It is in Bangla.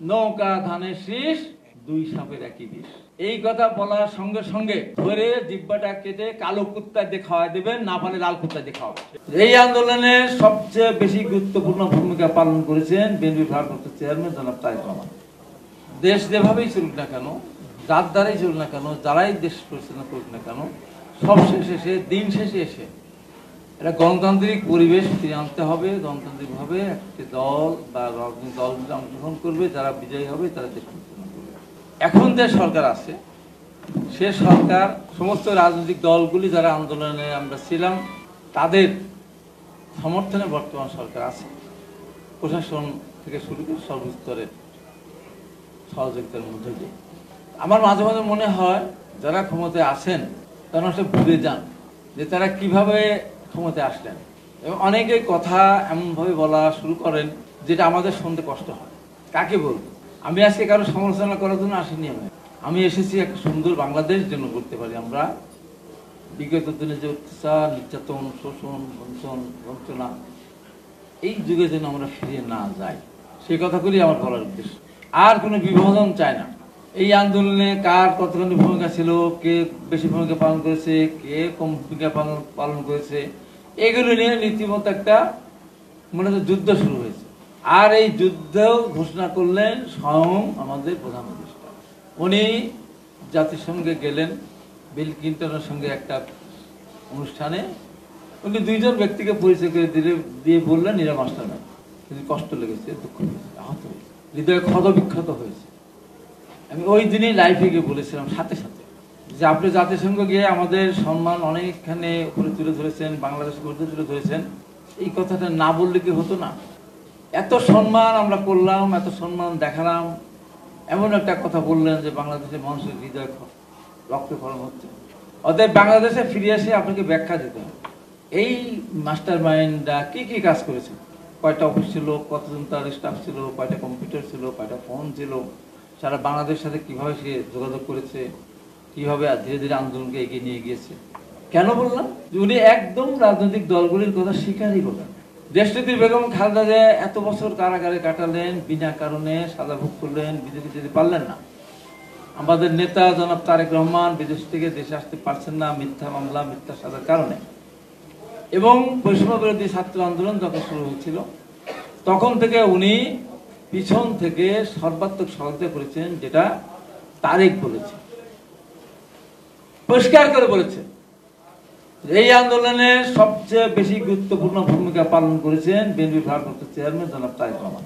নৌকা ধানের শীষ, দুই সাপের একই বিষ। এই কথা বলার সঙ্গে সঙ্গে ধরে জিব্বাটা কেটে কালো কুত্তা দিয়ে খাওয়া দেবেন, না পারে লাল কুত্তা দিয়ে খাওয়াবেন। এই আন্দোলনে সবচেয়ে বেশি গুরুত্বপূর্ণ ভূমিকা পালন করেছেন বিএনপি ভারপ্রাপ্ত চেয়ারম্যান জনাব তারেক রহমান। দেশ যেভাবেই চলুক না কেন, যার দ্বারাই চলুক না কেন, যারাই দেশ পরিচালনা করুক না কেন, সব শেষে এসে দিন শেষে এসে একটা গণতান্ত্রিক পরিবেশ ফিরে আনতে হবে। গণতান্ত্রিকভাবে একটি দল বা রাজনৈতিক দল অংশগ্রহণ করবে, যারা বিজয়ী হবে তারা দেশ পরিচালনা করবে। এখন যে সরকার আছে, সে সরকার সমস্ত রাজনৈতিক দলগুলি যারা আন্দোলনে আমরা ছিলাম তাদের সমর্থনে বর্তমান সরকার আছে। প্রশাসন থেকে শুরু করে সর্বস্তরের সহযোগিতার মধ্যে দিয়ে আমার মাঝে মাঝে মনে হয় যারা ক্ষমতায় আসেন তারা আসলে ভুলে যান যে তারা কিভাবে ক্ষমতায় আসলেন, এবং অনেকে কথা এমনভাবে বলা শুরু করেন যেটা আমাদের শুনতে কষ্ট হয়। কাকে বলবো? আমি আজকে কারো সমালোচনা করার জন্য আসিনি। আমি এসেছি একটা সুন্দর বাংলাদেশ যেন করতে পারি আমরা। বিগত দিনে যে অত্যাচার, নির্যাতন, শোষণ, বঞ্চনা, এই যুগে যেন আমরা ফিরে না যাই, সেই কথাগুলি আমার বলার উদ্দেশ্য। আর কোনো বিভাজন চাই না। এই আন্দোলনে কার কতখানি ভূমিকা ছিল, কে বেশি ভূমিকা পালন করেছে, কে কম ভূমিকা পালন করেছে, এগুলো নিয়ে রীতিমতো একটা মনে হচ্ছে যুদ্ধ শুরু হয়েছে। আর এই যুদ্ধ ঘোষণা করলেন স্বয়ং আমাদের প্রধান উপদেষ্টা। উনি জাতিসংঘে গেলেন বিল ক্লিন্টনের সঙ্গে একটা অনুষ্ঠানে। উনি দুইজন ব্যক্তিকে পরিচয় করে দিয়ে বললেন এরা মাস্টার নাই। কিন্তু কষ্ট লেগেছে, দুঃখ হয়েছে, আহত হয়েছে, হৃদয়ে ক্ষতবিক্ষত হয়েছে। আমি ওই দিনই লাইভে গিয়ে বলেছিলাম সাথে সাথে যে আপনি জাতিসংঘ গিয়ে আমাদের সম্মান অনেকখানে উপরে তুলে ধরেছেন, বাংলাদেশের উপরে তুলে ধরেছেন, এই কথাটা না বললে কি হতো না? এত সম্মান আমরা করলাম, এত সম্মান দেখালাম, এমন একটা কথা বললেন যে বাংলাদেশের মানুষের হৃদয় রক্তক্ষরণ হচ্ছে। অতএব বাংলাদেশে ফিরে এসে আপনাকে ব্যাখ্যা দিতে হবে এই মাস্টার মাইন্ডরা কি কি কাজ করেছে, কয়টা অফিস ছিল, কতজন তার স্টাফ ছিল, কয়টা কম্পিউটার ছিল, কয়টা ফোন ছিল, সারা বাংলাদেশের সাথে কিভাবে সে যোগাযোগ করেছে, কিভাবে ধীরে ধীরে আন্দোলনকে এগিয়ে নিয়ে গিয়েছে। কেন বললাম? উনি একদম রাজনৈতিক দলগুলির কথা স্বীকারই করলেন। দেশনেত্রী বেগম খালেদা জিয়া এত বছর কারাগারে কাটালেন, বিনা কারণে সাজা ভোগ করলেন, বিদেশে যেতে পারলেন না। আমাদের নেতা জনাব তারেক রহমান বিদেশ থেকে দেশে আসতে পারছেন না মিথ্যা মামলা, মিথ্যা সাজার কারণে। এবং বৈষম্য বিরোধী ছাত্র আন্দোলন যখন শুরু হয়েছিল তখন থেকে উনি পিছন থেকে সর্বাত্মক সহযোগিতা করেছেন, যেটা তারেক বলেছে, পরিষ্কার করে বলেছে। এই আন্দোলনে সবচেয়ে বেশি গুরুত্বপূর্ণ ভূমিকা পালন করেছেন বিএনপি ভারপ্রাপ্ত চেয়ারম্যান জনাব তারেক রহমান।